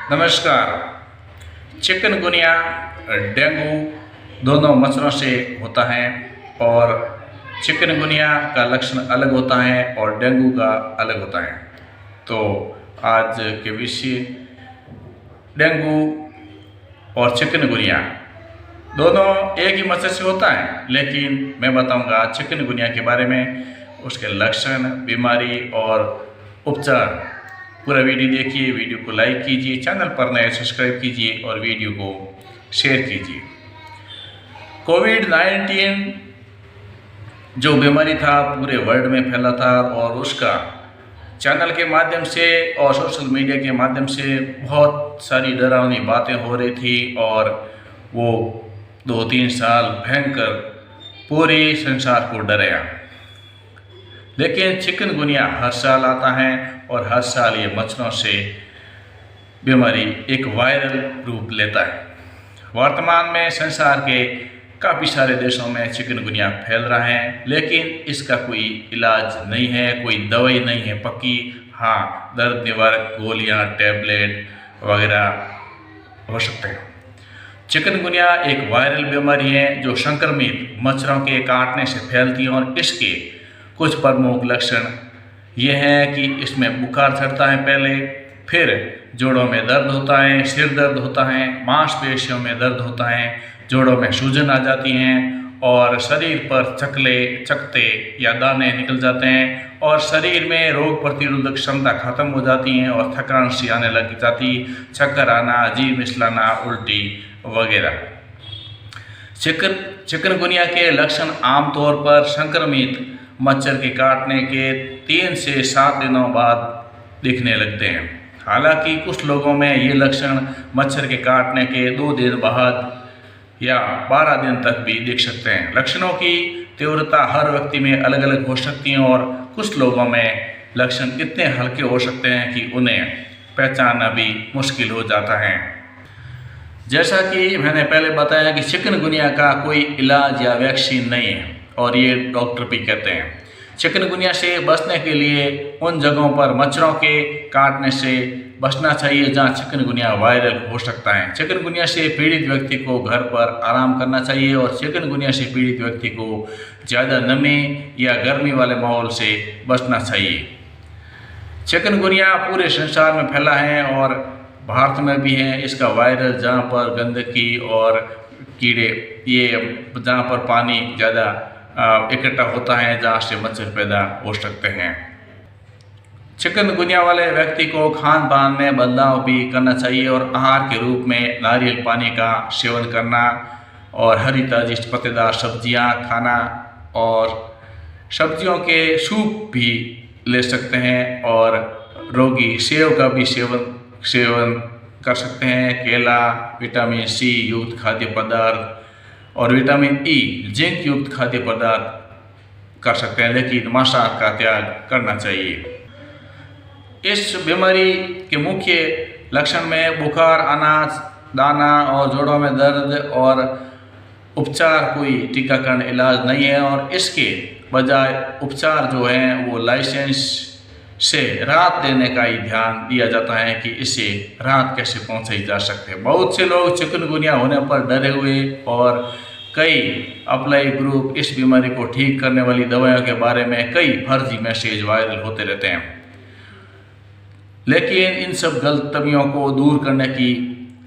नमस्कार। Chikungunya dengue दोनों मच्छरों से होता है और चिकनगुनिया का लक्षण अलग होता है और डेंगू का अलग होता है। तो आज के विषय डेंगू और चिकनगुनिया दोनों एक ही मच्छर से होता है, लेकिन मैं बताऊंगा चिकनगुनिया के बारे में, उसके लक्षण, बीमारी और उपचार। पूरा वीडियो देखिए, वीडियो को लाइक कीजिए, चैनल पर नए सब्सक्राइब कीजिए और वीडियो को शेयर कीजिए। कोविड-19 जो बीमारी था पूरे वर्ल्ड में फैला था और उसका चैनल के माध्यम से और सोशल मीडिया के माध्यम से बहुत सारी डरावनी बातें हो रही थी और वो 2-3 साल भयंकर पूरे संसार को डराया। लेकिन चिकनगुनिया हर साल आता है और हर साल ये मच्छरों से बीमारी एक वायरल रूप लेता है। वर्तमान में संसार के काफ़ी सारे देशों में चिकनगुनिया फैल रहा है, लेकिन इसका कोई इलाज नहीं है, कोई दवाई नहीं है पक्की। हाँ, दर्द निवारक गोलियां, टैबलेट वगैरह हो सकते हैं। चिकनगुनिया एक वायरल बीमारी है जो संक्रमित मच्छरों के काटने से फैलती है और इसके कुछ प्रमुख लक्षण ये हैं कि इसमें बुखार चढ़ता है पहले, फिर जोड़ों में दर्द होता है, सिर दर्द होता है, मांसपेशियों में दर्द होता है, जोड़ों में सूजन आ जाती हैं और शरीर पर चकते या दाने निकल जाते हैं और शरीर में रोग प्रतिरोधक क्षमता खत्म हो जाती है और थकान सी आने लग जाती, चक्कर आना, जी मिचलाना, उल्टी वगैरह। चिकनगुनिया के लक्षण आमतौर पर संक्रमित मच्छर के काटने के 3 से 7 दिनों बाद दिखने लगते हैं। हालांकि कुछ लोगों में ये लक्षण मच्छर के काटने के 2 दिन बाद या 12 दिन तक भी दिख सकते हैं। लक्षणों की तीव्रता हर व्यक्ति में अलग अलग हो सकती है और कुछ लोगों में लक्षण इतने हल्के हो सकते हैं कि उन्हें पहचानना भी मुश्किल हो जाता है। जैसा कि मैंने पहले बताया कि चिकनगुनिया का कोई इलाज या वैक्सीन नहीं है और ये डॉक्टर भी कहते हैं। चिकनगुनिया से बचने के लिए उन जगहों पर मच्छरों के काटने से बचना चाहिए जहां चिकनगुनिया वायरल हो सकता है। चिकनगुनिया से पीड़ित व्यक्ति को घर पर आराम करना चाहिए और चिकनगुनिया से पीड़ित व्यक्ति को ज़्यादा नमी या गर्मी वाले माहौल से बचना चाहिए। चिकनगुनिया पूरे संसार में फैला है और भारत में भी है। इसका वायरस जहाँ पर गंदगी और कीड़े, ये जहाँ पर पानी ज़्यादा इकट्ठा होता है, जहाँ से मच्छर पैदा हो सकते हैं। चिकनगुनिया वाले व्यक्ति को खान पान में बदलाव भी करना चाहिए और आहार के रूप में नारियल पानी का सेवन करना और हरी ताजी पत्तेदार सब्जियां खाना और सब्जियों के सूप भी ले सकते हैं और रोगी सेव का भी सेवन कर सकते हैं। केला, विटामिन सी युक्त खाद्य पदार्थ और विटामिन ई, जिंक युक्त खाद्य पदार्थ कर सकते हैं, लेकिन मांसाहार का त्याग करना चाहिए। इस बीमारी के मुख्य लक्षण में बुखार आना, दाना और जोड़ों में दर्द और उपचार कोई टीकाकरण इलाज नहीं है और इसके बजाय उपचार जो है वो लाइसेंस से राहत देने का ही ध्यान दिया जाता है कि इसे राहत कैसे पहुंचाई जा सकती है। बहुत से लोग चिकनगुनिया होने पर डरे हुए और कई अप्लाई ग्रुप इस बीमारी को ठीक करने वाली दवाइयों के बारे में कई फर्जी मैसेज वायरल होते रहते हैं, लेकिन इन सब गलतफहमियों को दूर करने की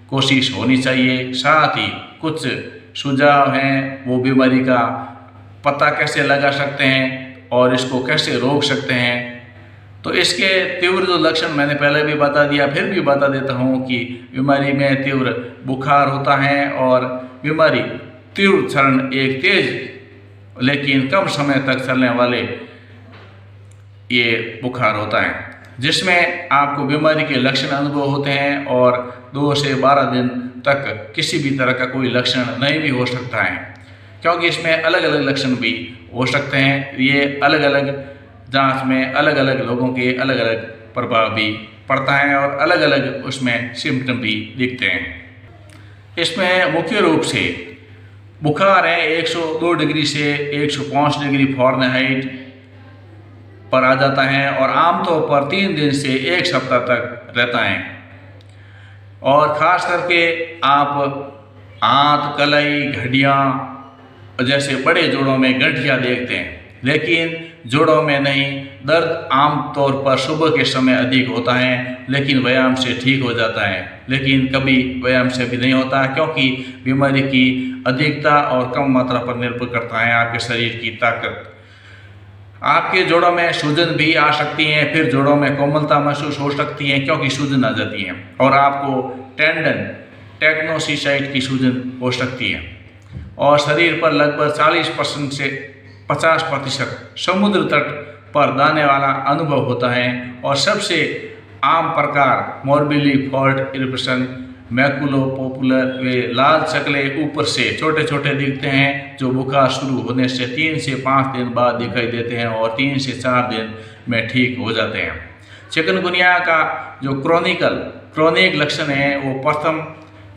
कोशिश होनी चाहिए। साथ ही कुछ सुझाव हैं, वो बीमारी का पता कैसे लगा सकते हैं और इसको कैसे रोक सकते हैं। तो इसके तीव्र जो लक्षण मैंने पहले भी बता दिया, फिर भी बता देता हूँ कि बीमारी में तीव्र बुखार होता है और बीमारी तीव्र चरण एक तेज लेकिन कम समय तक चलने वाले ये बुखार होता है, जिसमें आपको बीमारी के लक्षण अनुभव होते हैं और 2 से 12 दिन तक किसी भी तरह का कोई लक्षण नहीं भी हो सकता है, क्योंकि इसमें अलग अलग लक्षण भी हो सकते हैं। ये अलग अलग जांच में अलग अलग लोगों के अलग अलग प्रभाव भी पड़ता है और अलग अलग उसमें सिम्टम भी दिखते हैं। इसमें मुख्य रूप से बुखार है 102 डिग्री से 105 डिग्री फ़ारेनहाइट पर आ जाता है और आमतौर पर 3 दिन से 1 सप्ताह तक रहता है। और ख़ास करके आप हाथ, कलाई, हड्डियाँ जैसे बड़े जोड़ों में गठिया देखते हैं, लेकिन जोड़ों में नहीं। दर्द आमतौर पर सुबह के समय अधिक होता है, लेकिन व्यायाम से ठीक हो जाता है। लेकिन कभी व्यायाम से भी नहीं होता, क्योंकि बीमारी की अधिकता और कम मात्रा पर निर्भर करता है आपके शरीर की ताकत। आपके जोड़ों में सूजन भी आ सकती है, फिर जोड़ों में कोमलता महसूस हो सकती है क्योंकि सूजन आ जाती है, और आपको टेंडन टेक्नोसिसाइट की सूजन हो सकती है। और शरीर पर लगभग 40% से 50% समुद्र तट पर दाने वाला अनुभव होता है। और सबसे आम प्रकार मोरबिली फोर्ट इरिप्शन मैकुलोपोपुलर वे लाल शक्लें ऊपर से छोटे छोटे दिखते हैं, जो बुखार शुरू होने से 3 से 5 दिन बाद दिखाई देते हैं और 3 से 4 दिन में ठीक हो जाते हैं। चिकनगुनिया का जो क्रोनिक लक्षण है वो प्रथम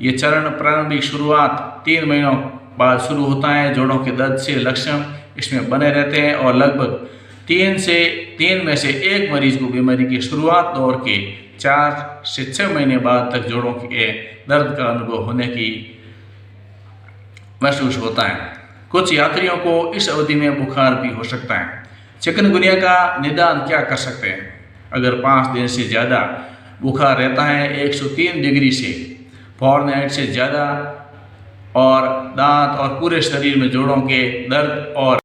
ये चरण प्रारंभिक शुरुआत 3 महीनों बाद शुरू होता है। जोड़ों के दर्द से लक्षण इसमें बने रहते हैं और लगभग 3 में से 1 मरीज को बीमारी की शुरुआत दौर के 4 से 6 महीने बाद तक जोड़ों के दर्द का अनुभव होने की महसूस होता है। कुछ यात्रियों को इस अवधि में बुखार भी हो सकता है। चिकनगुनिया का निदान क्या कर सकते हैं? अगर 5 दिन से ज़्यादा बुखार रहता है, 103 डिग्री से फ़ारेनहाइट से ज़्यादा, और दांत और पूरे शरीर में जोड़ों के दर्द और